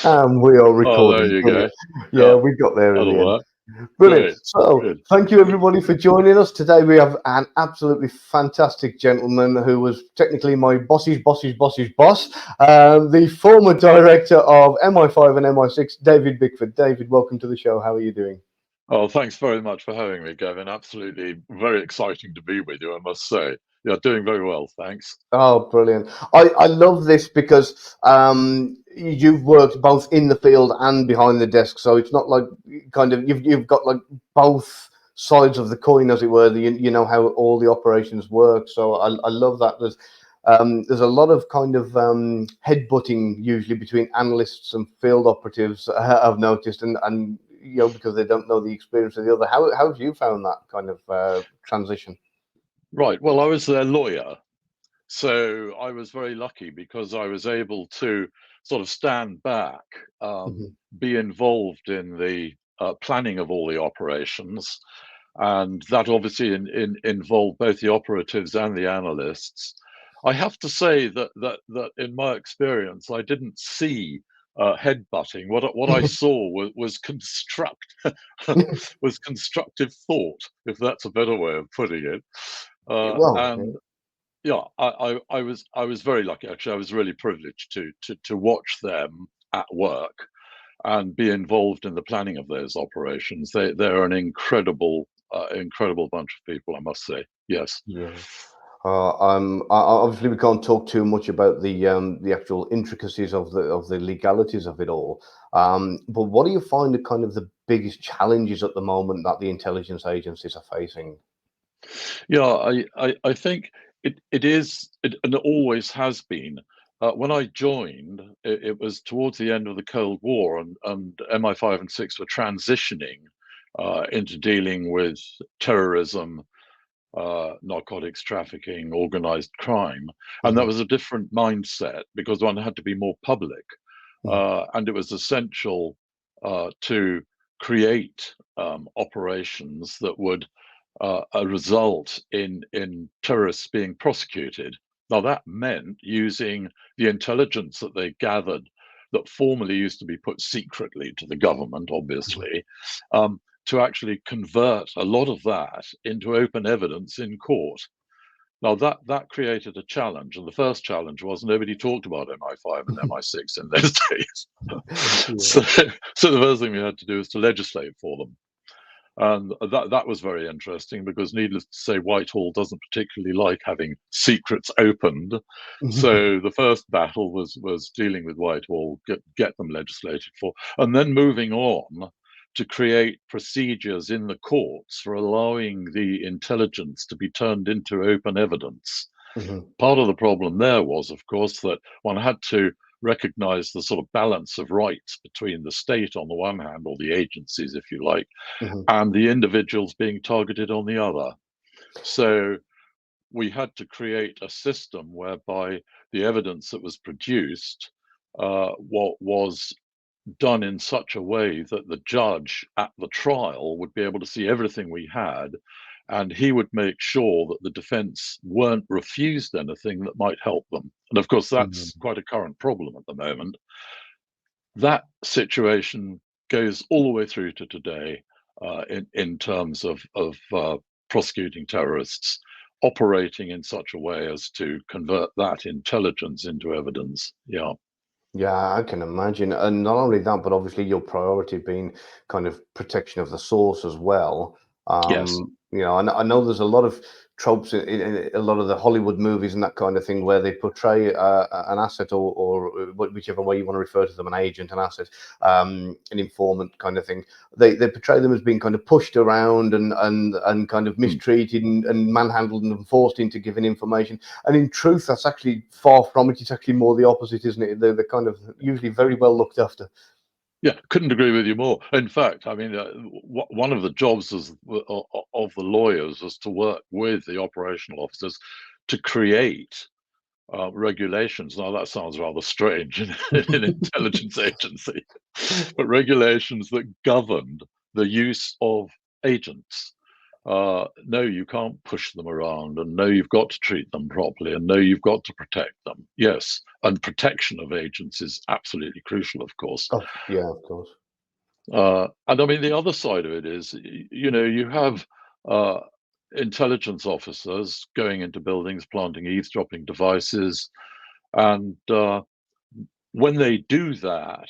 We are Oh, there recording. you go. Brilliant. Yeah, Yeah, we got there in that'll the end. work. Brilliant. Great. So, Good. thank you everybody for joining us today. We have an absolutely fantastic gentleman who was technically my boss's boss, the former director of MI5 and MI6, David Bickford. David, welcome to the show. How are you doing? Oh, thanks very much for having me, Gavin. Absolutely very exciting to be with you, I must say. Yeah, doing very well, thanks. Oh, brilliant. I love this because you've worked both in the field and behind the desk. So it's not like kind of you've got like both sides of the coin, as it were. You know how all the operations work. So I love that. There's a lot of kind of headbutting usually between analysts and field operatives, I've noticed, and you know, because they don't know the experience of the other. How have you found that kind of transition? Right. Well, I was their lawyer, so I was very lucky because I was able to sort of stand back, Hmm. be involved in the planning of all the operations, and that obviously involved both the operatives and the analysts. I have to say that in my experience, I didn't see headbutting. What I saw was was constructive thought, if that's a better way of putting it. Well, And yeah, I was very lucky actually. I was really privileged to watch them at work and be involved in the planning of those operations. They're an incredible bunch of people, I must say. Yes. yeah. Obviously we can't talk too much about the actual intricacies of the legalities of it all. But what do you find are kind of the biggest challenges at the moment that the intelligence agencies are facing? Yeah, I think it is, and it always has been. When I joined, it was towards the end of the Cold War, and MI5 and 6 were transitioning into dealing with terrorism, narcotics trafficking, organized crime. And that Hmm. was a different mindset because one had to be more public. Hmm. And it was essential to create operations that would result in terrorists being prosecuted. Now, that meant using the intelligence that they gathered that formerly used to be put secretly to the government, obviously, to actually convert a lot of that into open evidence in court. Now that created a challenge, and the first challenge was nobody talked about MI5 and MI6 in those days. Yeah. so, so the first thing we had to do was to legislate for them, and that was very interesting because, needless to say, Whitehall doesn't particularly like having secrets opened. So the first battle was dealing with Whitehall, get them legislated for, and then moving on to create procedures in the courts for allowing the intelligence to be turned into open evidence. Hmm. Part of the problem there was, of course, that one had to recognize the sort of balance of rights between the state on the one hand, or the agencies, if you like, Hmm. and the individuals being targeted on the other. So we had to create a system whereby the evidence that was produced what was done in such a way that the judge at the trial would be able to see everything we had, and he would make sure that the defense weren't refused anything that might help them. And of course, that's Hmm. quite a current problem at the moment. That situation goes all the way through to today in terms of prosecuting terrorists, operating in such a way as to convert that intelligence into evidence. Yeah. Yeah, I can imagine. And not only that, but obviously your priority being kind of protection of the source as well. Yes. You know, I know there's a lot of tropes in a lot of the Hollywood movies and that kind of thing where they portray an asset or whichever way you want to refer to them, an agent, an asset, an informant kind of thing. They portray them as being kind of pushed around and kind of Mm. mistreated and manhandled and forced into giving information. And in truth, that's actually far from it. It's actually more the opposite, isn't it? They're kind of usually very well looked after. Yeah, couldn't agree with you more. In fact, I mean, one of the jobs of the lawyers was to work with the operational officers to create regulations. Now, that sounds rather strange in an intelligence agency, but regulations that governed the use of agents. no, you can't push them around, and no, you've got to treat them properly, and no, you've got to protect them. Yes, and protection of agents is absolutely crucial, of course. Oh, yeah, of course. And I mean, the other side of it is, you have intelligence officers going into buildings, planting eavesdropping devices, and when they do that,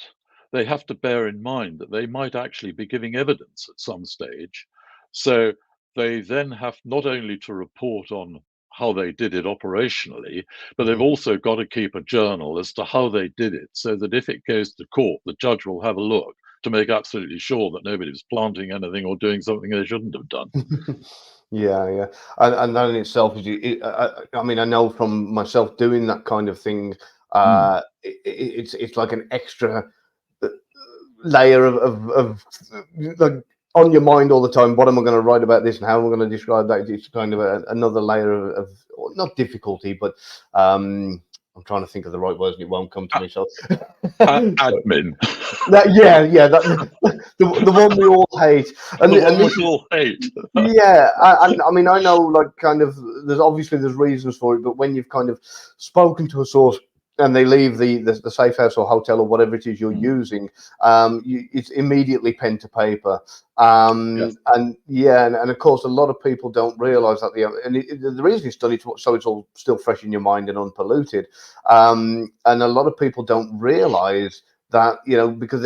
they have to bear in mind that they might actually be giving evidence at some stage. So they then have not only to report on how they did it operationally, but they've also got to keep a journal as to how they did it, so that if it goes to court, the judge will have a look to make absolutely sure that nobody was planting anything or doing something they shouldn't have done. Yeah, and that in itself is, I mean, I know from myself doing that kind of thing, it's like an extra layer of like on your mind all the time. What am I going to write about this, and how am I going to describe that? It's kind of another layer of not difficulty, but I'm trying to think of the right words and it won't come to me. So admin. The one we all hate, and the one we all hate. Yeah, and I mean, I know, like, kind of, there's reasons for it, but when you've kind of spoken to a source and they leave the safe house or hotel or whatever it is you're using, it's immediately pen to paper. Yes. And of course, a lot of people don't realise that the reason it's done, it's so it's all still fresh in your mind and unpolluted. And a lot of people don't realise that, because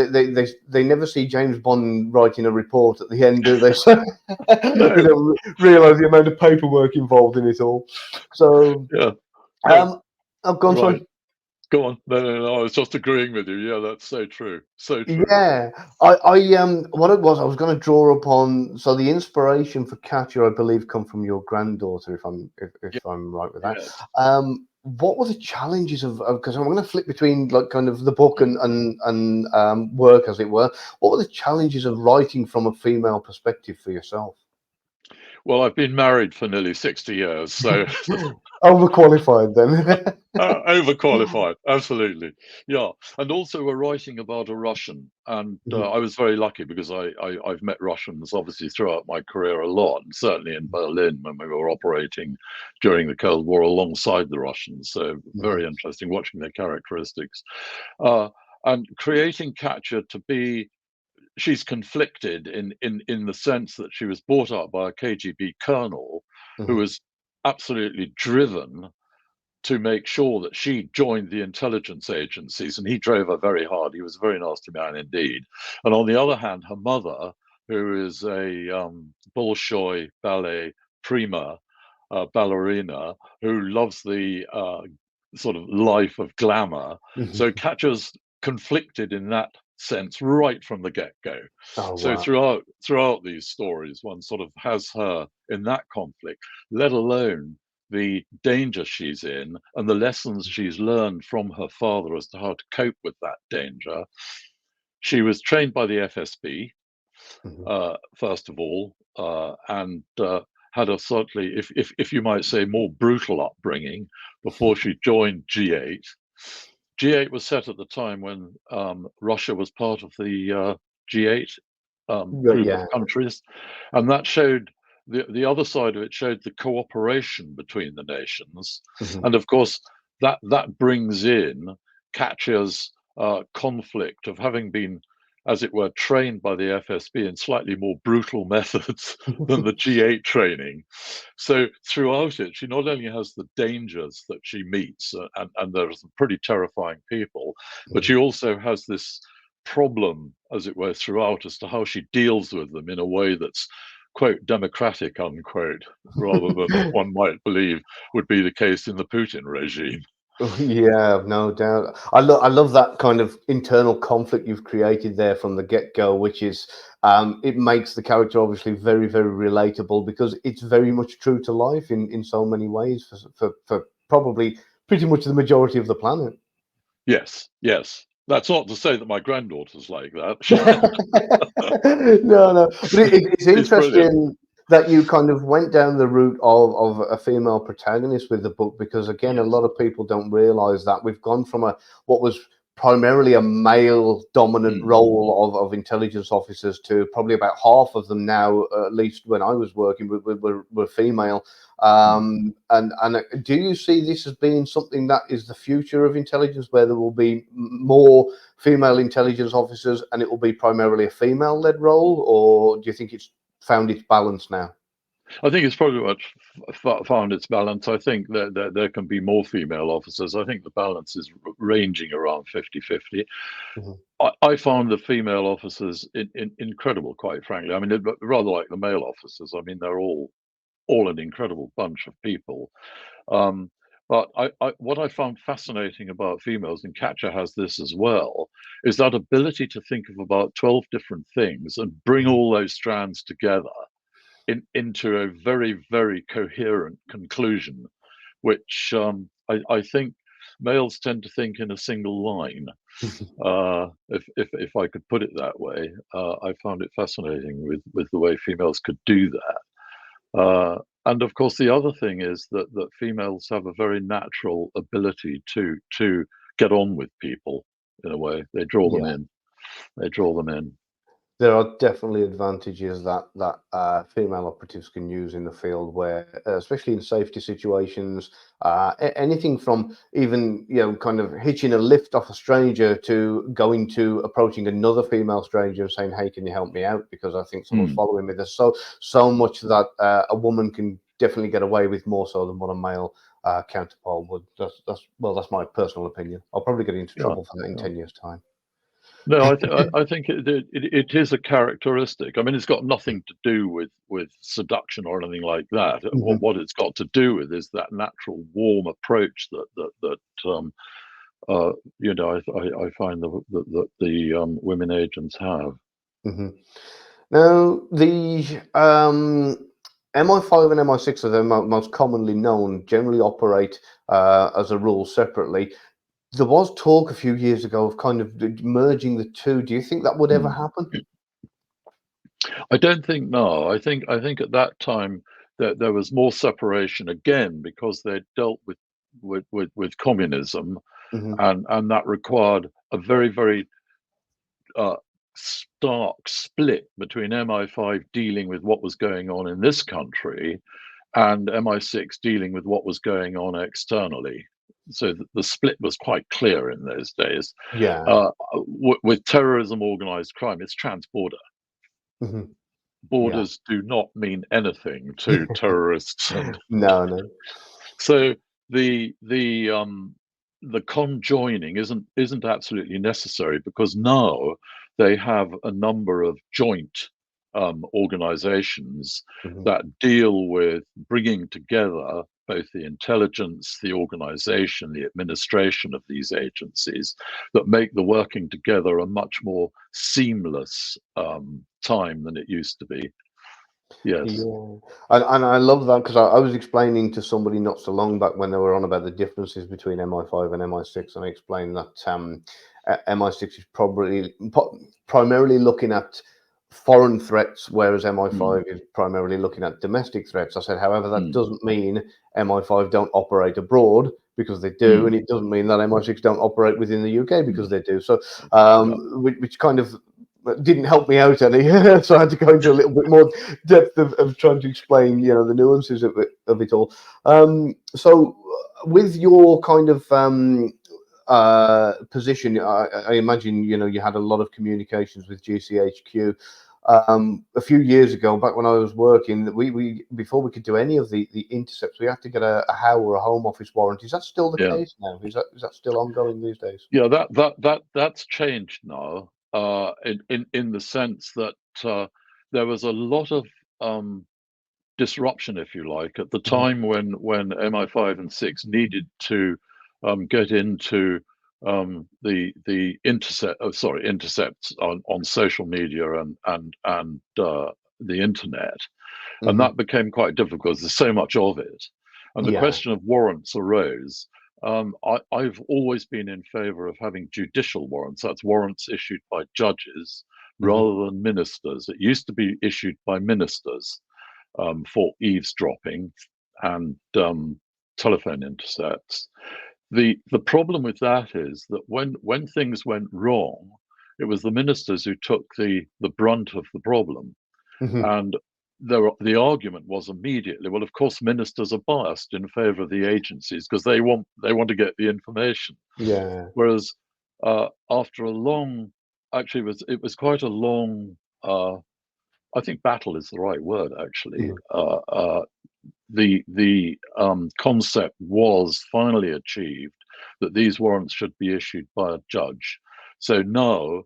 they never see James Bond writing a report at the end, do they? So No. they don't realise the amount of paperwork involved in it all. So yeah. No. I've gone Right. through. Go on. No. I was just agreeing with you. Yeah, that's so true. So true. Yeah, what it was, I was going to draw upon. So the inspiration for Katia, I believe, come from your granddaughter, if I'm right with that. Yes. What were the challenges of, because I'm going to flip between, like, kind of the book and work, as it were. What were the challenges of writing from a female perspective for yourself? Well, I've been married for nearly 60 years, so Overqualified then. overqualified, absolutely. Yeah, and also we're writing about a Russian, and I was very lucky because I've met Russians obviously throughout my career a lot, and certainly in Berlin when we were operating during the Cold War alongside the Russians. So very interesting watching their characteristics, and creating Katya to be. She's conflicted in the sense that she was brought up by a KGB colonel who was absolutely driven to make sure that she joined the intelligence agencies, and he drove her very hard. He was a very nasty man indeed. And on the other hand, her mother, who is a Bolshoi ballet prima ballerina, who loves the sort of life of glamour. So Katja's conflicted in that sense right from the get-go. Oh, So wow. throughout these stories, one sort of has her in that conflict, let alone the danger she's in and the lessons she's learned from her father as to how to cope with that danger. She was trained by the FSB, first of all, and had a slightly, if you might say, more brutal upbringing before she joined G8. G8 was set at the time when Russia was part of the G8 group of countries, and that showed the other side of it, showed the cooperation between the nations, and of course that brings in Katya's conflict of having been, as it were, trained by the FSB in slightly more brutal methods than the G8 training. So throughout it, she not only has the dangers that she meets, and there are some pretty terrifying people, but she also has this problem, as it were, throughout as to how she deals with them in a way that's, quote, democratic, unquote, rather than one might believe would be the case in the Putin regime. Yeah, no doubt. I love that kind of internal conflict you've created there from the get-go, which is, it makes the character obviously very, very relatable because it's very much true to life in so many ways for probably pretty much the majority of the planet. Yes. That's not to say that my granddaughter's like that. No, but it's It's brilliant. interesting that you kind of went down the route of a female protagonist with the book, because again, a lot of people don't realize that we've gone from what was primarily a male dominant Mm. role of intelligence officers to probably about half of them now, at least when I was working, were female. And do you see this as being something that is the future of intelligence, where there will be more female intelligence officers and it will be primarily a female-led role, or do you think it's found its balance now? I think it's probably found its balance. I think that there can be more female officers. I think the balance is ranging around 50-50. Mhm. I found the female officers incredible, quite frankly. I mean, rather like the male officers. I mean, they're all an incredible bunch of people. Um, but what I found fascinating about females, and Katia has this as well, is that ability to think of about 12 different things and bring Mhm. all those strands together into a very, very coherent conclusion, which I think males tend to think in a single line. If I could put it that way, I found it fascinating with the way females could do that. And of course, the other thing is that females have a very natural ability to get on with people in a way. They draw them Yeah. in. They draw them in. There are definitely advantages that female operatives can use in the field, where, especially in safety situations, anything from even kind of hitching a lift off a stranger to going to approaching another female stranger and saying, "Hey, can you help me out? Because I think someone's Mm. following me." There's so much that a woman can definitely get away with, more so than what a male counterpart would. That's my personal opinion. I'll probably get into Yeah. trouble for that in Yeah. 10 years' time. No, I think it is a characteristic. I mean, it's got nothing to do with seduction or anything like that. Mhm. What it's got to do with is that natural warm approach that I find the women agents have. Mhm. Now, the MI5 and MI6 are the most commonly known, generally operate as a rule separately. There was talk a few years ago of kind of merging the two. Do you think that would ever Hmm. happen? I don't think no. I think at that time that there was more separation again because they dealt with communism, Hmm. and that required a very uh, stark split between MI5 dealing with what was going on in this country and MI6 dealing with what was going on externally. So the split was quite clear in those days. Yeah. Uh, with terrorism, organized crime, it's transborder. Hmm. Yeah. Borders do not mean anything to terrorists, and No, no. so the conjoining isn't absolutely necessary because now they have a number of joint organizations Hmm. that deal with bringing together both the intelligence, the organization, the administration of these agencies that make the working together a much more seamless time than it used to be. Yes. Yeah, and I love that because I was explaining to somebody not so long back when they were on about the differences between MI5 and MI6, and I explained that MI6 is primarily looking at foreign threats, whereas Mm, MI5 is primarily looking at domestic threats. I said, however, that mm, doesn't mean MI5 don't operate abroad, because they do, and mm, it doesn't mean that MI6 don't operate within the UK, mm. because they do. So, Yeah. which kind of didn't help me out any. So I had to go into a little bit more depth of trying to explain, the nuances of it all. So with your kind of position, I imagine you had a lot of communications with GCHQ. A few years ago, back when I was working, we before we could do any of the intercepts, we had to get a HOW or a Home Office warrant. Is that still the Yeah. case now? Is that still ongoing these days? Yeah, that's changed now, in the sense that there was a lot of disruption, if you like, at the Hmm. time when MI5 and 6 needed to get into intercepts on social media and the internet, and Hmm. that became quite difficult. There's so much of it, and the Yeah. question of warrants arose. I've always been in favour of having judicial warrants. That's warrants issued by judges Hmm. rather than ministers. It used to be issued by ministers for eavesdropping and telephone intercepts. The problem with that is that when things went wrong, it was the ministers who took the brunt of the problem. Mhm. And the argument was immediately, well, of course, ministers are biased in favour of the agencies because they want to get the information. Yeah. Whereas after a long, actually, it was quite a long. I think battle is the right word. Actually, Mhm. the concept was finally achieved that these warrants should be issued by a judge. So now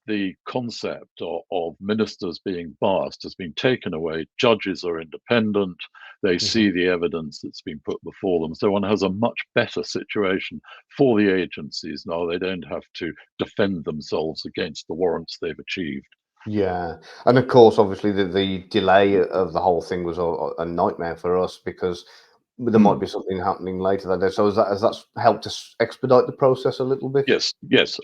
the concept of ministers being biased has been taken away. Judges are independent. They Mhm. see the evidence that's been put before them. So one has a much better situation for the agencies now. They don't have to defend themselves against the warrants they've achieved. Yeah, and of course, obviously, the delay of the whole thing was a nightmare for us because there might Mm. be something happening later that day. So has that helped us expedite the process a little bit? Yes,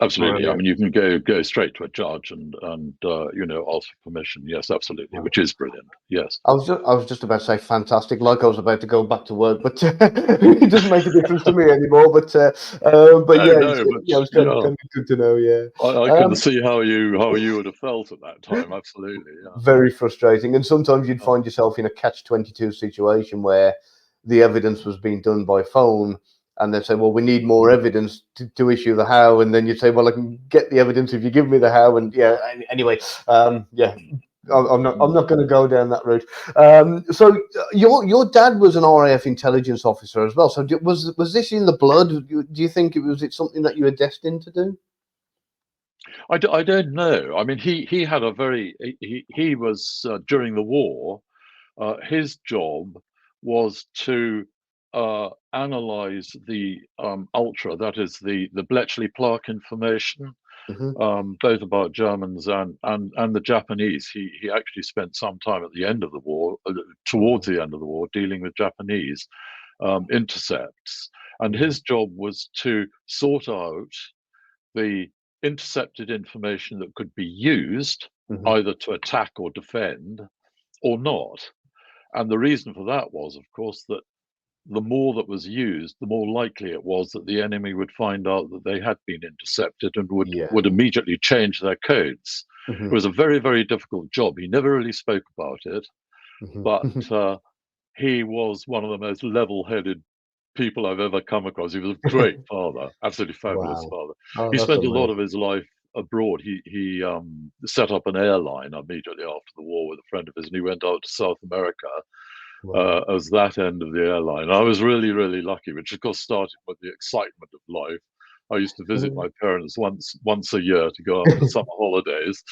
absolutely. I Brilliant. mean, you can go straight to a judge and ask for permission. Yes, absolutely, Wow. which is brilliant. Yes. I was just about to say fantastic, like I was about to go back to work, but it doesn't make a difference to me anymore. But No, yeah, no, but yeah, it was yeah, kind of good to know. Yeah. I can Um, see how you would have felt at that time. Absolutely, yeah. Very frustrating, and sometimes you'd Oh, find yourself in a catch-22 situation where the evidence was being done by phone, and they'd say, "Well, we need more evidence to issue the how," and then you'd say, "Well, I can get the evidence if you give me the how." And yeah, anyway, yeah, I'm not going to go down that route. Your dad was an RAF intelligence officer as well. So was this in the blood? Do you think it something that you were destined to do? I don't know. I mean, he had a very he was during the war. His job was to analyze the ultra, that is the Bletchley Park information, Hmm. both about Germans and the Japanese. He actually spent some time at the end of the war, towards Wow. the end of the war, dealing with Japanese intercepts, and Hmm. his job was to sort out the intercepted information that could be used Hmm. either to attack or defend or not. And the reason for that was, of course, that the more that was used, the more likely it was that the enemy would find out that they had been intercepted and Yeah. would immediately change their codes. It Hmm. was a very, very difficult job. He never really spoke about it, but Hmm. he was one of the most level-headed people I've ever come across. He was a great father, absolutely fabulous Wow. father. Oh, He that's spent a lot amazing. of his life abroad. He set up an airline immediately after the war with a friend of his, and he went out to South America Wow. as that end of the airline. I was really, really lucky, which of course started with the excitement of life. I used to visit my parents once a year to go out for summer holidays,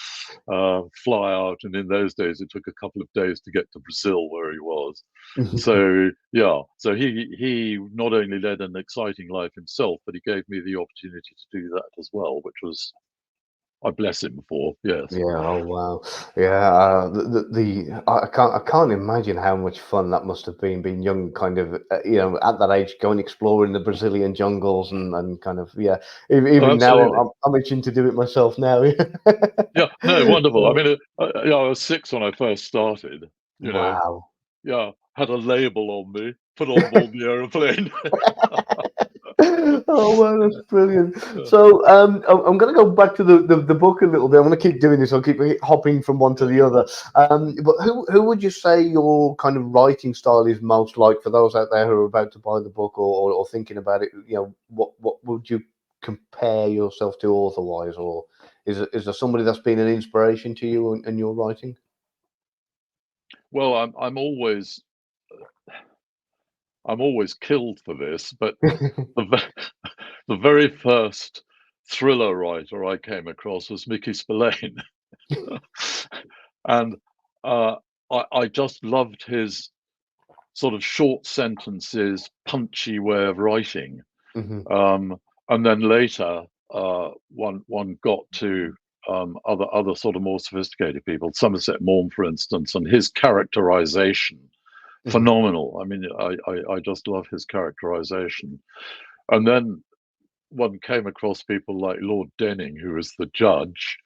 fly out, and in those days it took a couple of days to get to Brazil where he was. So yeah, so he not only led an exciting life himself, but he gave me the opportunity to do that as well, which was I bless him for. Yes. Yeah. Oh wow. Yeah. I can't imagine how much fun that must have been being young, kind of at that age, going exploring the Brazilian jungles and kind of yeah. Oh, Even now, absolutely. I'm itching to do it myself now. Yeah, no, wonderful. I mean, yeah, I was 6 when I first started, you know. Wow. Yeah, had a label on me, put on board the aeroplane. Oh well, that's brilliant. Yeah, So I'm going to go back to the book a little bit. I'm going to keep doing this. I'll keep hopping from one to yeah. the other. But who would you say your kind of writing style is most like for those out there who are about to buy the book or thinking about it? You know, what would you compare yourself to author-wise, or is there somebody that's been an inspiration to you in your writing? Well, I'm always killed for this, but the the very first thriller writer I came across was Mickey Spillane, and uh, I just loved his sort of short sentences, punchy way of writing. Hmm. Um, and then later, one got to other sort of more sophisticated people, Somerset Maugham, for instance, and his characterization, Hmm. phenomenal. I mean, I just love his characterization. And then one came across people like Lord Denning, who was the judge,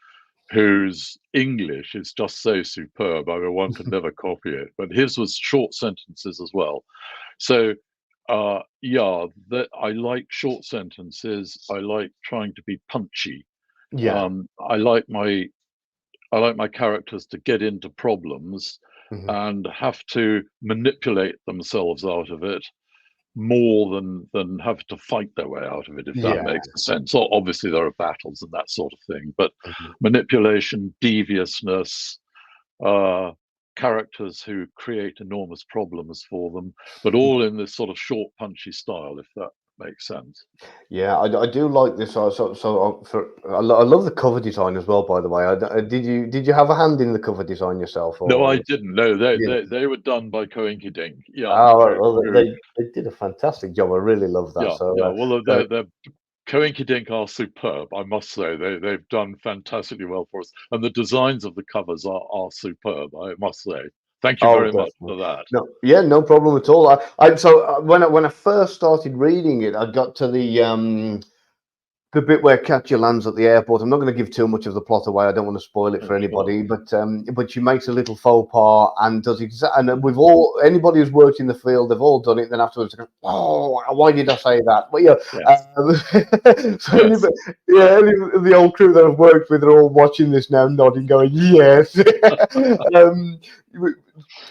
whose English is just so superb. I mean, one could never copy it. But his was short sentences as well. So Yeah, that I like short sentences. I like trying to be punchy. Yeah. I like my characters to get into problems Hmm. and have to manipulate themselves out of it more than have to fight their way out of it, if that Yeah. makes sense. So obviously there are battles and that sort of thing, but Mhm. manipulation, deviousness, uh, characters who create enormous problems for them, but all in this sort of short, punchy style, if that makes sense. Yeah, I do like this. I love the cover design as well. By the way, did you have a hand in the cover design yourself, No, I or didn't. No, yeah? they were done by Coincidink. Yeah, Oh, who, well, who they did a fantastic job. I really love that. yeah, So, yeah. Well, uh, they're Coincidink are superb, I must say. They've done fantastically well for us, and the designs of the covers are superb, I must say. Thank you oh, very much definitely. for that. No, yeah, no problem at all. When I first started reading it, I got to the bit where Katia lands at the airport. I'm not going to give too much of the plot away. I don't want to spoil it for Sure. anybody. But she makes a little faux pas and does and we've all anybody who's worked in the field, they've all done it. Then afterwards, they go, oh, why did I say that? But yeah, Yes. so Yes. any of the old crew that I've worked with are all watching this now, nodding, going yes. um,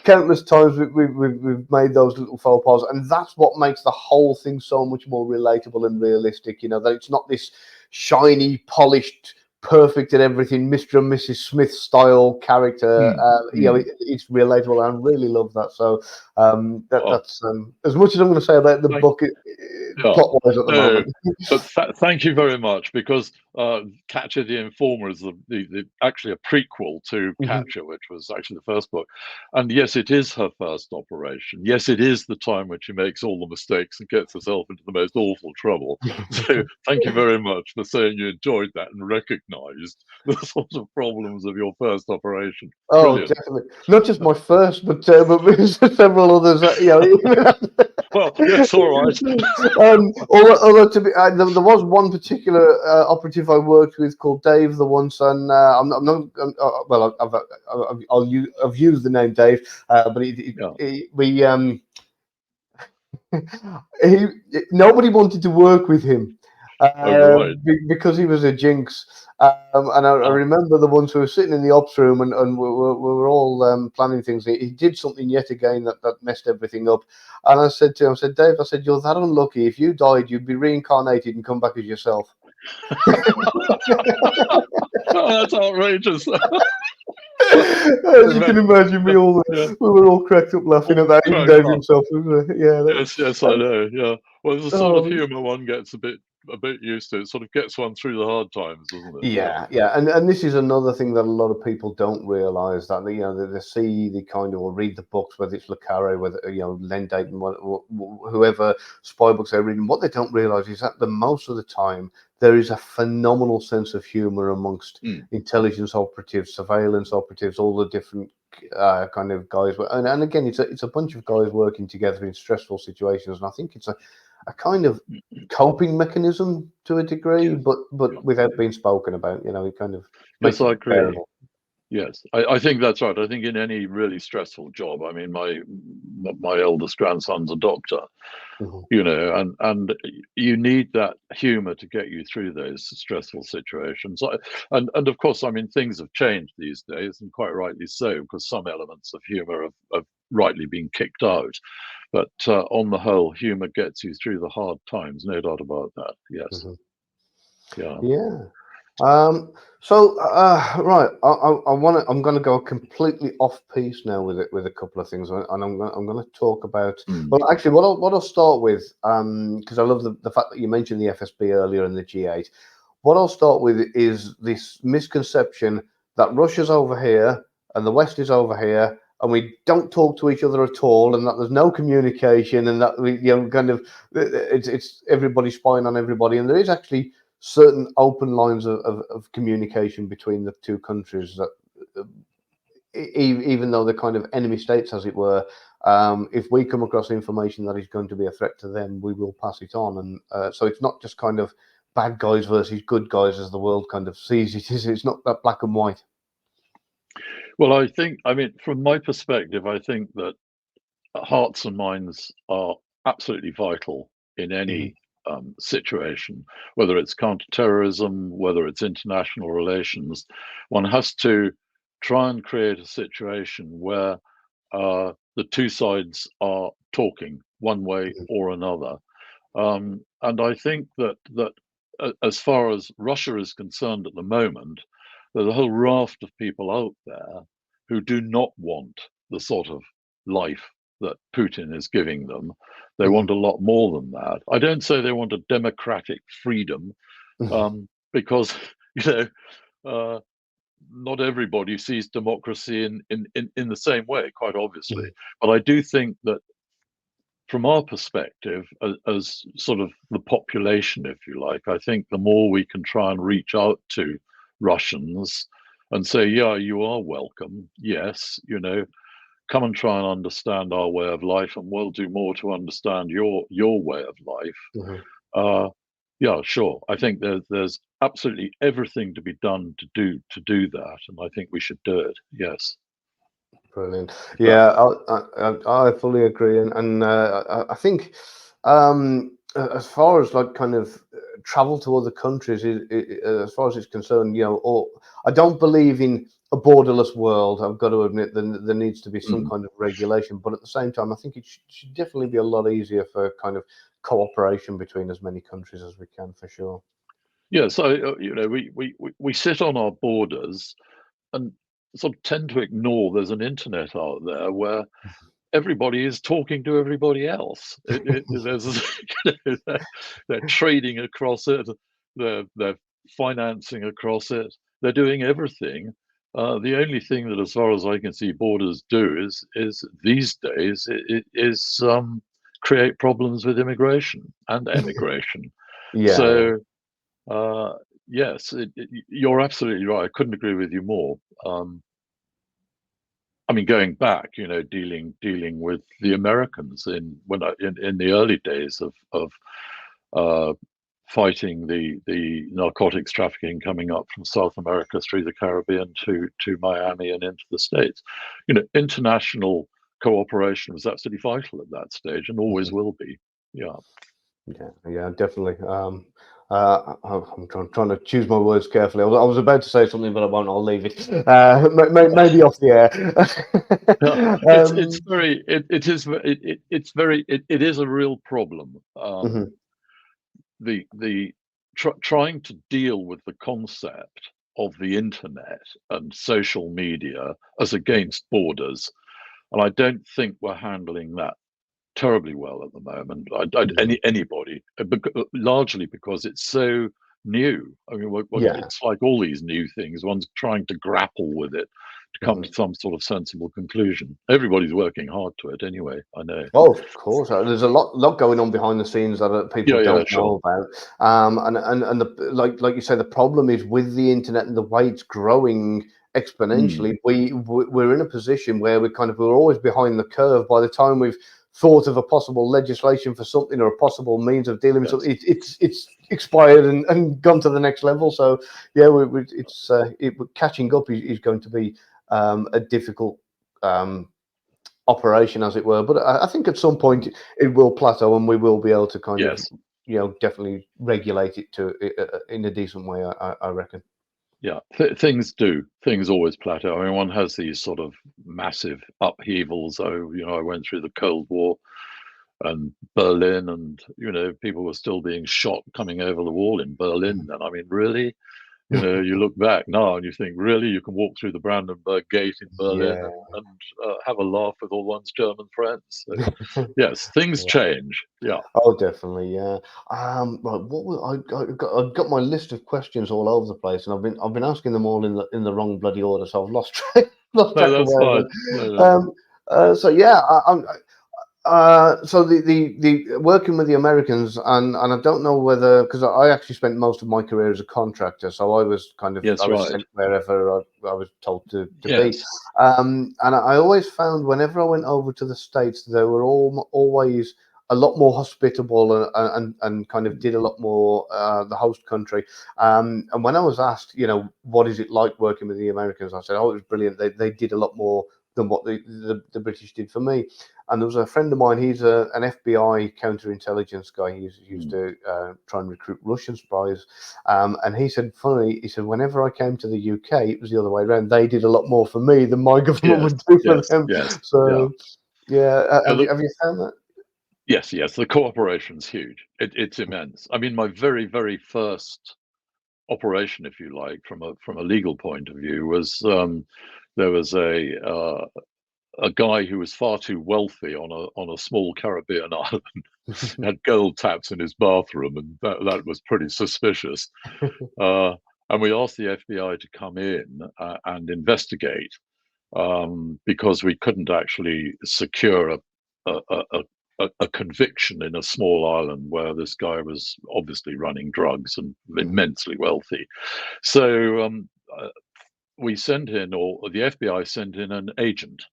Countless times we've made those little faux pas, and that's what makes the whole thing so much more relatable and realistic. You know, that it's not this shiny, polished, perfect at everything, Mr. and Mrs. Smith style character. Mm, mm. It's relatable. I really love that. So Oh, that's as much as I'm going to say about the thank book yeah. plot wise at the No, moment. but thank you very much, because Catcher the Informer is actually a prequel to Mhm. Catcher, which was actually the first book. And yes, it is her first operation. Yes, it is the time when she makes all the mistakes and gets herself into the most awful trouble. So thank you very much for saying you enjoyed that and recognized the sort of problems of your first operation. Oh, Brilliant. definitely. Not just my first, but several others. Well, yes, all right. Although to be, there was one particular operative I worked with called Dave the once, and I'm not well. I've used the name Dave, but Yeah. he nobody wanted to work with him Oh, right. because he was a jinx. And I Ah. remember the ones who were sitting in the ops room and we were all planning things. He did something yet again that messed everything up. And I said to him, I said, Dave, I said, you're that unlucky. If you died, you'd be reincarnated and come back as yourself. Oh, that's outrageous. As you can imagine, Yeah, we were all cracked up laughing at all that. Even cracked Dave up. himself. Yeah. Yes, yes, I know. Yeah. Well, it's the sort of Oh, humour one gets a bit used to. It sort of gets one through the hard times, doesn't it? Yeah. yeah, and this is another thing that a lot of people don't realise that they see the kind of or read the books, whether it's Le Carre, whether Len Dayton, whoever spy books they're reading. What they don't realise is that the most of the time there is a phenomenal sense of humour amongst Mm. intelligence operatives, surveillance operatives, all the different kind of guys. And again, it's a bunch of guys working together in stressful situations, and I think it's a kind of coping mechanism to a degree, Yes. but Yeah. without being spoken about. It kind of Yes, makes it I agree. bearable. Yes, I think that's right. I think in any really stressful job, I mean, my eldest grandson's a doctor, Mhm. and you need that humor to get you through those stressful situations. And of course, I mean, things have changed these days, and quite rightly so, because some elements of humor have rightly been kicked out. But on the whole, humor gets you through the hard times, no doubt about that. Yes, Mhm. yeah. Yeah. Right, I'm going to go completely off piece now with it with a couple of things, and I'm going to talk about. Mm, Well, actually, what I'll start with, because I love the fact that you mentioned the FSB earlier and the G8. What I'll start with is this misconception that Russia's over here and the West is over here, and we don't talk to each other at all, and that there's no communication, and that we, kind of, it's everybody spying on everybody, and there is actually certain open lines of communication between the two countries that, uh, even though they're kind of enemy states, as it were, if we come across information that is going to be a threat to them, we will pass it on. And so it's not just kind of bad guys versus good guys as the world kind of sees it. It's not that black and white. Well, I mean, from my perspective, I think that hearts and minds are absolutely vital in any situation, whether it's counterterrorism, whether it's international relations. One has to try and create a situation where the two sides are talking one way or another. And I think that as far as Russia is concerned at the moment, there's a whole raft of people out there who do not want the sort of life that Putin is giving them. They want a lot more than that. I don't say they want a democratic freedom, because not everybody sees democracy in the same way, quite obviously. But I do think that from our perspective, as sort of the population, if you like, I think the more we can try and reach out to Russians and say, yeah, you are welcome. Yes, come and try and understand our way of life, and we'll do more to understand your way of life. Yeah, sure. I think there's absolutely everything to be done to do that, and I think we should do it. Yes. Brilliant. Yeah, I fully agree, and I think as far as like kind of travel to other countries, as far as it's concerned, or I don't believe in a borderless world. I've got to admit that there needs to be some kind of regulation, but at the same time, I think it should definitely be a lot easier for kind of cooperation between as many countries as we can, for sure. Yeah, so we sit on our borders and sort of tend to ignore there's an internet out there where everybody is talking to everybody else. There's they're trading across it, they're financing across it, they're doing everything. The only thing that, as far as I can see, borders do is these days is create problems with immigration and emigration. Yeah. Yes, you're absolutely right. I couldn't agree with you more. I mean, going back, dealing with the Americans in the early days of fighting the narcotics trafficking coming up from South America through the Caribbean to Miami and into the States. International cooperation was absolutely vital at that stage and always will be. Yeah. Yeah, definitely. I'm trying to choose my words carefully. I was about to say something, but I won't. I'll leave it. Maybe off the air. Yeah, it is a real problem. Trying to deal with the concept of the internet and social media as against borders, and I don't think we're handling that terribly well at the moment. Anybody, largely because it's so new. I mean, it's like all these new things. One's trying to grapple with it to come to some sort of sensible conclusion. Everybody's working hard to it anyway, I know. Oh, of course. There's a lot going on behind the scenes that people don't know about. And like you say, the problem is with the internet and the way it's growing exponentially. We're in a position where we're always behind the curve. By the time we've thought of a possible legislation for something or a possible means of dealing with something, it's expired and gone to the next level. So yeah, catching up is going to be a difficult operation, as it were. But I think at some point it will plateau, and we will be able to kind of definitely regulate it in a decent way. I reckon. Yeah, things always plateau. I mean, one has these sort of massive upheavals. I went through the Cold War and Berlin, and people were still being shot coming over the wall in Berlin. And I mean, really, you look back now and you think, really, you can walk through the Brandenburg Gate in Berlin and have a laugh with all one's German friends. So, yes, things change. Yeah. Oh, definitely. Yeah. Right. I've got my list of questions all over the place, and I've been asking them all in the wrong bloody order, so I've lost track of where I went. So yeah, so the working with the Americans, and I don't know whether, because I actually spent most of my career as a contractor, so I was sent wherever I was told to be. And I always found whenever I went over to the States, they were always a lot more hospitable and kind of did a lot more the host country. And when I was asked, what is it like working with the Americans, I said, oh, it was brilliant. They did a lot more than what the British did for me. And there was a friend of mine, he's an FBI counterintelligence guy. He used to try and recruit Russian spies. And he said, funny, he said, whenever I came to the UK, it was the other way around. They did a lot more for me than my government would do for them. So, have you found that? Yes, the cooperation's huge. It's immense. I mean, my very, very first operation, if you like, from a legal point of view, was there was a guy who was far too wealthy on a small Caribbean island, had gold taps in his bathroom, and that was pretty suspicious. And we asked the FBI to come in and investigate, because we couldn't actually secure a conviction in a small island where this guy was obviously running drugs and immensely wealthy. So we sent in, or the FBI sent in, an agent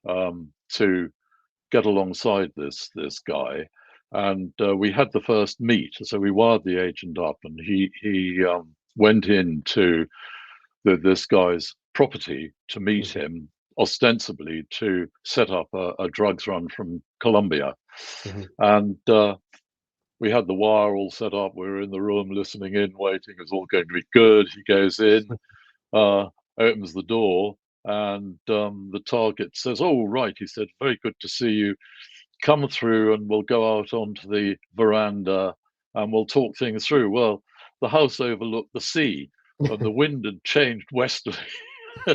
to get alongside this guy, and we had the first meet. So we wired the agent up, and he went into this guy's property to meet him, ostensibly to set up a drugs run from Colombia. And we had the wire all set up. We were in the room listening in, waiting. It was all going to be good. He goes in, opens the door, and the target says, "Oh, right," he said, "very good to see you. Come through and we'll go out onto the veranda and we'll talk things through." Well, the house overlooked the sea, and the wind had changed westerly,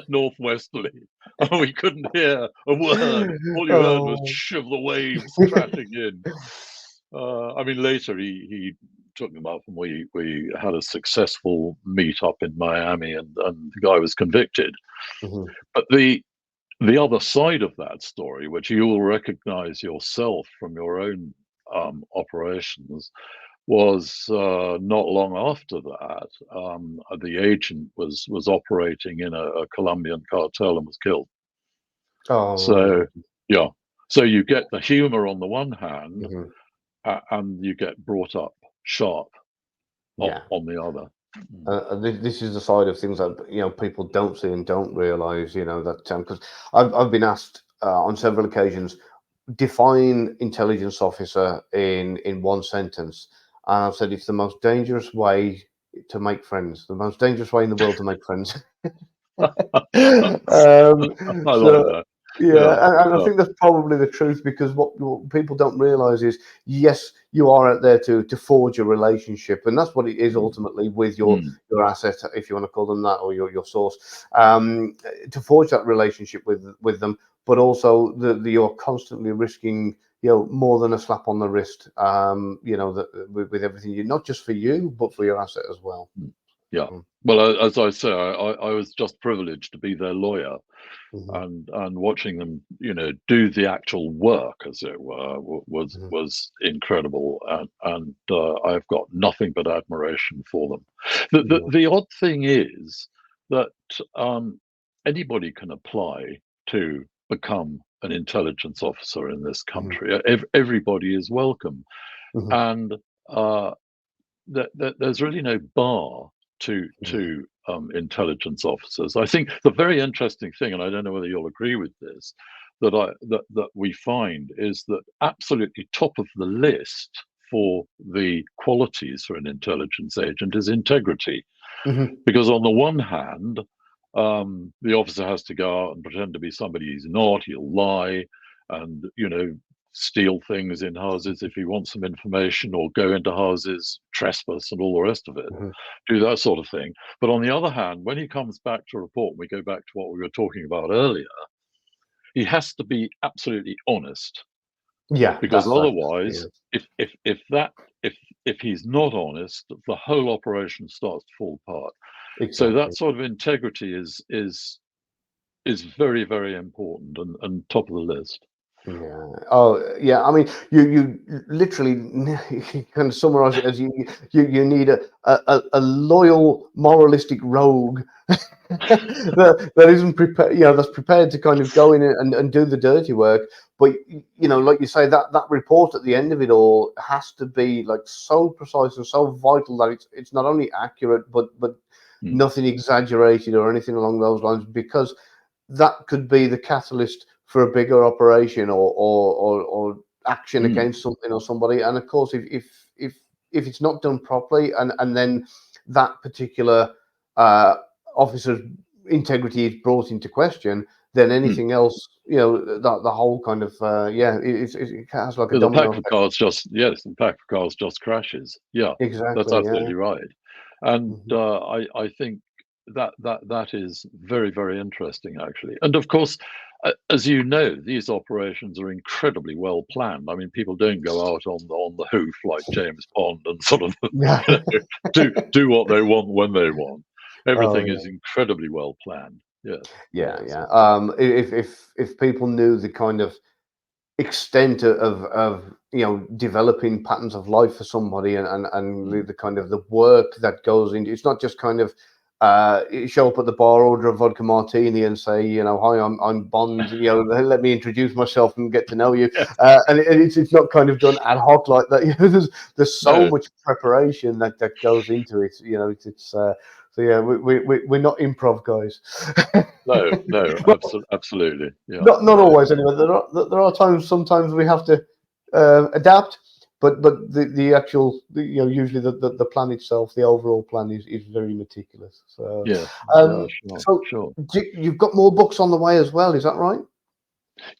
northwesterly, and we couldn't hear a word. All you heard was shove the waves crashing in. I mean, later he took them up, and we had a successful meet up in Miami, and the guy was convicted. But the other side of that story, which you will recognize yourself from your own operations, was not long after that, the agent was operating in a Colombian cartel and was killed. So you get the humor on the one hand, and you get brought up sharp on the other. This is the side of things that people don't see and don't realize. That because I've been asked on several occasions, define intelligence officer in one sentence, and I've said it's the most dangerous way to make friends, the most dangerous way in the world to make friends. I like that. And I think that's probably the truth, because what people don't realize is, yes, you are out there to forge a relationship, and that's what it is ultimately with your asset, if you want to call them that, or your source, to forge that relationship with them, but also you're constantly risking more than a slap on the wrist, with everything, not just for you but for your asset as well. Well, as I say, I was just privileged to be their lawyer, and watching them, do the actual work, as it were, was incredible, and I've got nothing but admiration for them. The odd thing is that anybody can apply to become an intelligence officer in this country. Everybody is welcome, and there's really no bar to intelligence officers. I think the very interesting thing, and I don't know whether you'll agree with this, that we find is that absolutely top of the list for the qualities for an intelligence agent is integrity. Because on the one hand, the officer has to go out and pretend to be somebody he's not. He'll lie and steal things in houses if he wants some information, or go into houses, trespass, and all the rest of it, do that sort of thing. But on the other hand, when he comes back to report, we go back to what we were talking about earlier, he has to be absolutely honest. Because otherwise, if he's not honest, the whole operation starts to fall apart. So that sort of integrity is very, very important and top of the list. I mean, you literally kind of summarize it as you need a loyal, moralistic rogue that isn't prepared, that's prepared to kind of go in and do the dirty work. But like you say, that report at the end of it all has to be like so precise and so vital that it's not only accurate but nothing exaggerated or anything along those lines, because that could be the catalyst for a bigger operation or action Mm. against something or somebody. And of course, if it's not done properly, and then that particular officer's integrity is brought into question, then Mm. anything else, the whole kind of it has like a Yeah, the domino pack of effect. cards just the pack of cards just crashes. Yeah, that's Exactly. Yeah. absolutely right. And Mhm. I think that is very, very interesting actually. And of course, as you know, these operations are incredibly well planned. I mean, people don't go out on the hoof like James Bond and sort of Yeah. you know, do what they want when they want. Oh Everything yeah. is incredibly well planned. Yes, Yeah. yes. Yeah. If people knew the kind of extent of developing patterns of life for somebody, and Mm. the kind of the work that goes into, it's not just kind of you show up at the bar, order a vodka martini and say, hi, I'm Bond, let me introduce myself and get to know you, Yes. and it's not kind of done ad hoc like that. There's so No, much preparation that goes into it. So yeah, we're not improv guys. no, Well, absolutely. Yeah, not no. always anyway. There are times, sometimes we have to adapt, but the actual, usually the plan itself, the overall plan is very meticulous. So Yes. Yeah, um sure, so sure. you've got more books on the way as well, is that right?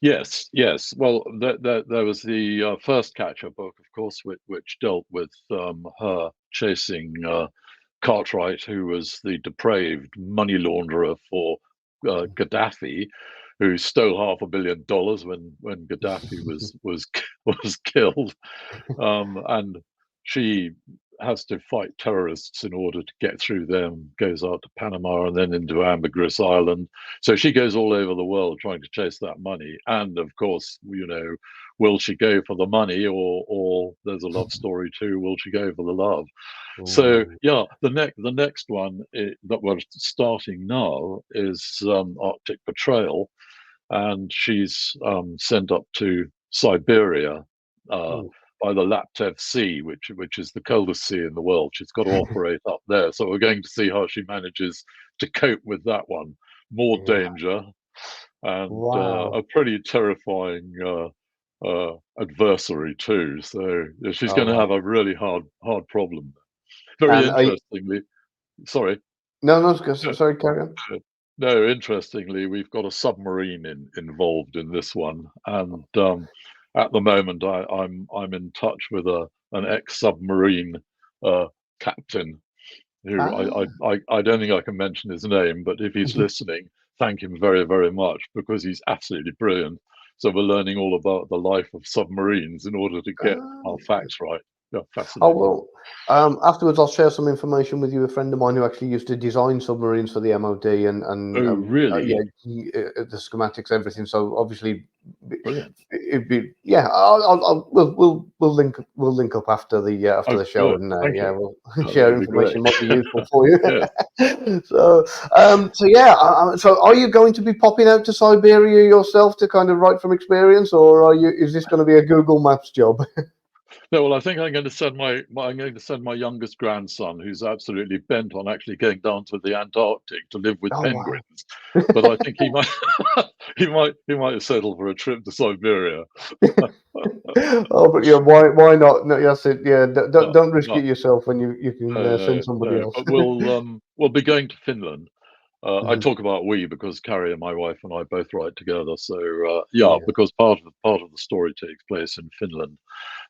Yes, yes. Well, there was the first Catcher book, of course, which dealt with her chasing Cartwright, who was the depraved money launderer for Gaddafi, who stole $500 million when Gaddafi was was killed, and she has to fight terrorists in order to get through them. Goes out to Panama and then into Ambergris Island. So she goes all over the world trying to chase that money. And of course, will she go for the money, or there's a love story too? Will she go for the love? So Ooh. yeah, the next one that we're starting now is Arctic Betrayal, and she's sent up to Siberia uh, Ooh. by the Laptev Sea, which is the coldest sea in the world. She's got to operate up there, so we're going to see how she manages to cope with that one. More Yeah. danger and Wow. a pretty terrifying adversary too. So yeah, she's Oh going to wow. have a really hard problem. Very And interestingly, sorry. sorry, carry on. No, interestingly, we've got a submarine involved in this one, and at the moment, I'm in touch with an ex-submarine uh, captain who Ah. I don't think I can mention his name, but if he's listening, thank him very, very much because he's absolutely brilliant. So we're learning all about the life of submarines in order to get our Ah. facts right. Yeah, Oh fascinating. well, afterwards I'll share some information with you. A friend of mine who actually used to design submarines for the MOD, and Oh, yeah, really? the schematics, everything. So obviously, Brilliant. it'd be, yeah. We'll link up after Oh, the show, good. and Thank yeah, you. we'll Oh, that share would be great. information. Might be useful for you. Yes. So yeah. So are you going to be popping out to Siberia yourself to kind of write from experience, or is this going to be a Google Maps job? No, well, I think I'm going to send my youngest grandson, who's absolutely bent on actually going down to the Antarctic to live with Oh wow. penguins. But I think he might he might settle for a trip to Siberia. Oh, but yeah, why not? No, that's it. Yeah, No, don't risk no, it yourself when you can no, send no, somebody no. else. But we'll be going to Finland. I Mhm. talk about we because Carrie and my wife and I both write together. So yeah, Yeah, because part of the story takes place in Finland.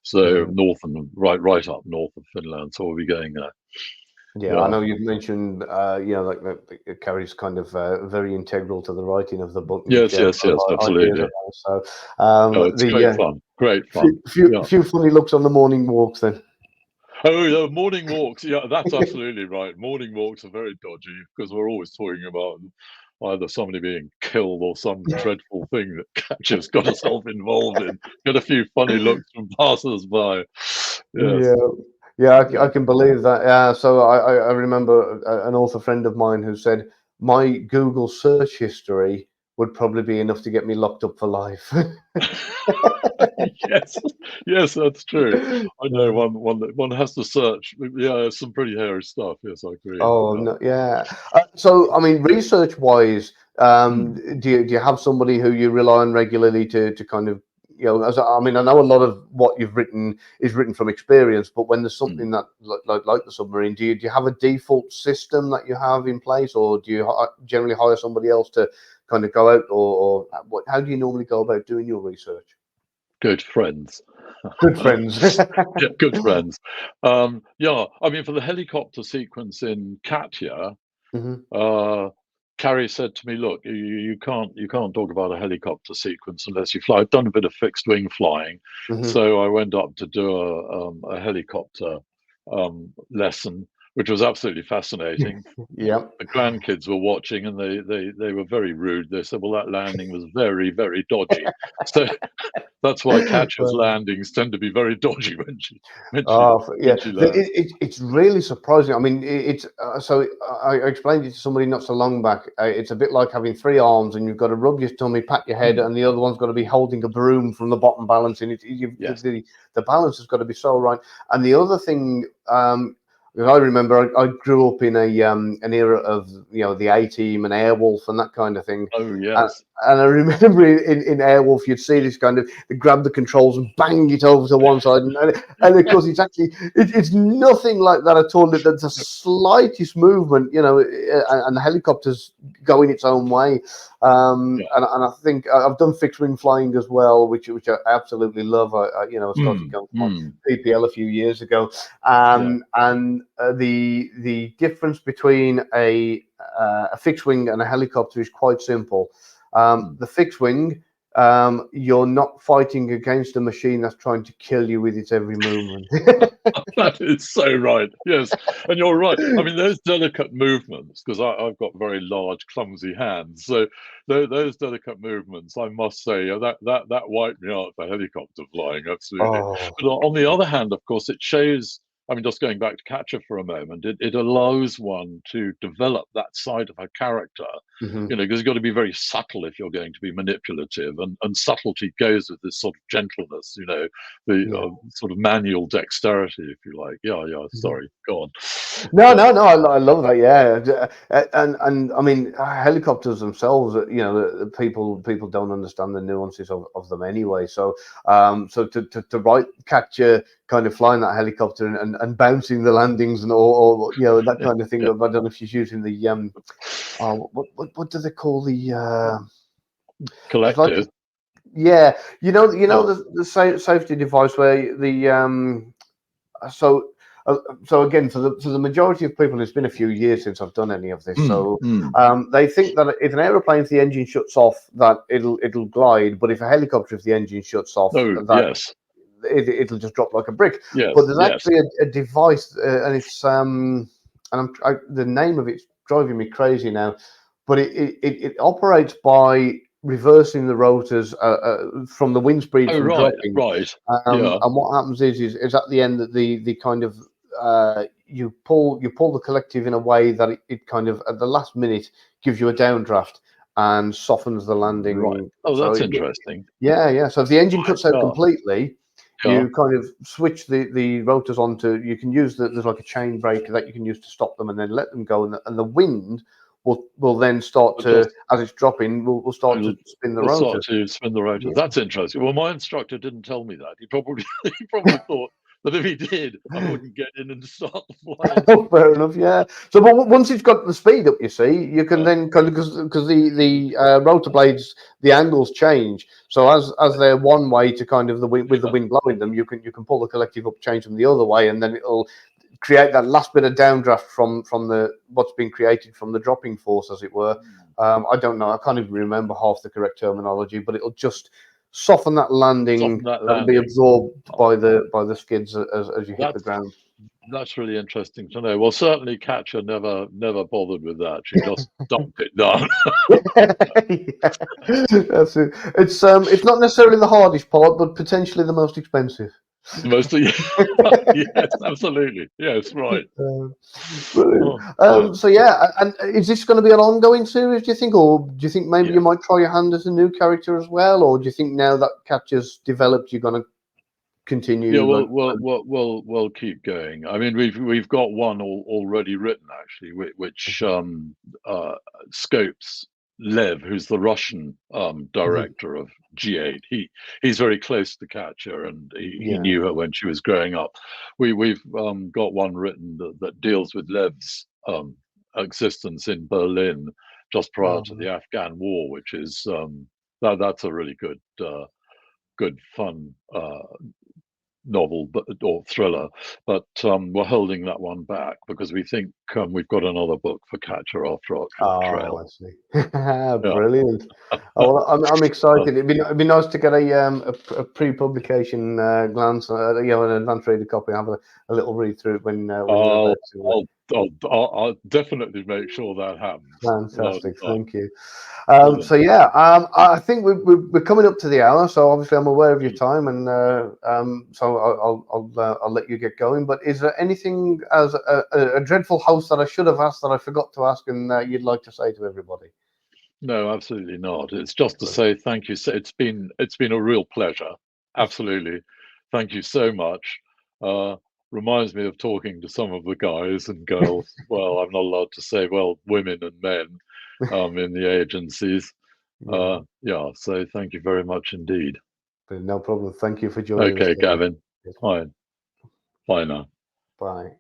So yeah, north and right up north of Finland. So we'll be going there. yeah. I Yeah. know you've mentioned, like Carrie's kind of very integral to the writing of the book, and you've Yes, shared yes, yes, ideas absolutely. about it. So, No, it's the great fun. Great fun. few Yeah. few funny looks on the morning walks then. Oh, yeah, morning walks. Yeah, that's absolutely right. Morning walks are very dodgy because we're always talking about either somebody being killed or some dreadful thing that Catcher's got herself involved in. Get a few funny looks from passers-by. Yes. Yeah, yeah, I Yeah. can believe that. Yeah, so I remember an author friend of mine who said my Google search history would probably be enough to get me locked up for life. Yes, yes, that's true. I know Uh, one that one has to search. Yeah, it's some pretty hairy stuff. Yes, I agree. oh Yeah. no, yeah. So I mean, research wise, Do you have somebody who you rely on regularly to kind of, you know, I mean, I know a lot of what you've written is written from experience, but when there's something that like the submarine, do you have a default system that you have in place, or do you generally hire somebody else to kind of go out, or what? How do you normally go about doing your research? Good friends. Good friends. Yeah, good friends. Yeah, I mean, for the helicopter sequence in Katia, Carrie said to me, "Look, you can't talk about a helicopter sequence unless you fly." I've done a bit of fixed wing flying, so I went up to do a helicopter lesson, which was absolutely fascinating. Yeah. The grandkids were watching, and they were very rude. They said, "Well, that landing was very, very dodgy." So that's why Katya's landings tend to be very dodgy when she Yeah, lands. it's really surprising. I mean, it's so I explained it to somebody not so long back. It's a bit like having three arms, and you've got to rub your tummy, pat your head, and the other one's got to be holding a broom from the bottom, balancing it. Yes. The balance has got to be so right. And the other thing, I remember, I grew up in an era of, you know, the A Team and Airwolf and that kind of thing. Oh yes. And I remember in Airwolf, you'd see this kind of, they grab the controls and bang it over to one side, and of course it's actually it's nothing like that at all. There's the slightest movement, you know, and the helicopter's going its own way. And I think I've done fixed wing flying as well, which I absolutely love. You know, I started going from PPL a few years ago, and the difference between a fixed wing and a helicopter is quite simple. The fixed wing, you're not fighting against a machine that's trying to kill you with its every movement. That is so right. Yes, and you're right. I mean, those delicate movements, because I've got very large, clumsy hands. So those delicate movements, I must say, that wiped me out for helicopter flying. Absolutely. But on the other hand, of course, it shows. I mean, just going back to Catcher for a moment, it allows one to develop that side of her character, you know, because you've got to be very subtle if you're going to be manipulative, and subtlety goes with this sort of gentleness, you know, the sort of manual dexterity, if you like. Yeah, sorry, go on. No, I love that. Yeah, and I mean, helicopters themselves. You know, the people don't understand the nuances of them anyway. So, so to write Catcher kind of flying that helicopter and bouncing the landings and or you know, that kind of thing. I don't know if she's using the what do they call the collective? like, yeah, you know the safety device where the so. So again, for the majority of people, it's been a few years since I've done any of this. So they think that if an aeroplane, if the engine shuts off, that it'll glide. But if a helicopter, if the engine shuts off, that it'll just drop like a brick. But there's actually a device, and it's and the name of it's driving me crazy now. But it operates by reversing the rotors from the wind speed from dropping. Right. And what happens is at the end that the kind of you pull the collective in a way that it kind of at the last minute gives you a downdraft and softens the landing. Right. Oh, that's interesting. Yeah. So if the engine cuts out completely, you kind of switch the rotors onto. You can use there's like a chain brake that you can use to stop them and then let them go, and the wind will then start to, as it's dropping, will start to spin the rotors. Start to spin the rotors. That's interesting. Well, my instructor didn't tell me that. He probably thought that if he did, I wouldn't get in and start the flying. Fair enough, yeah. So, but once it's got the speed up, you see, you can then kind of because the rotor blades, the angles change. So as they're one way to kind of the wind with the wind blowing them, you can pull the collective up, change them the other way, and then it'll create that last bit of downdraft from the what's been created from the dropping force, as it were. I don't know. I can't even remember half the correct terminology, but it'll just soften that landing and be absorbed by the skids as you hit the ground. That's really interesting to know. Well, certainly Katya never bothered with that. She just dumped it down. That's it. It's not necessarily the hardest part, but potentially the most expensive. Mostly, yes, absolutely, yes, right. So yeah, and is this going to be an ongoing series? Do you think, or do you think maybe you might try your hand as a new character as well, or do you think now that Katya's developed, you're going to continue? Yeah, we'll keep going. I mean, we've got one already written actually, which scopes Lev, who's the Russian director of G8. He's very close to Katia, and he knew her when she was growing up. We've got one written that deals with Lev's existence in Berlin just prior to the Afghan war, which is that's a really good fun novel or thriller, but we're holding that one back because we think we've got another book for Katia after Trail. I see. Brilliant. Oh, well, I'm excited. It'd be nice to get a pre-publication glance, an advance reader copy. Have a little read through it when you're about to. I'll definitely make sure that happens. Fantastic, thank you. So yeah, I think we're coming up to the hour. So obviously, I'm aware of your time, and so I'll let you get going. But is there anything as a dreadful host that I should have asked that I forgot to ask, and you'd like to say to everybody? No, absolutely not. It's just to say thank you. So it's been a real pleasure. Absolutely, thank you so much. Reminds me of talking to some of the guys and girls. Well, I'm not allowed to say, well, women and men in the agencies. So thank you very much indeed. No problem. Thank you for joining us. Okay, Gavin. Fine. Bye now. Bye.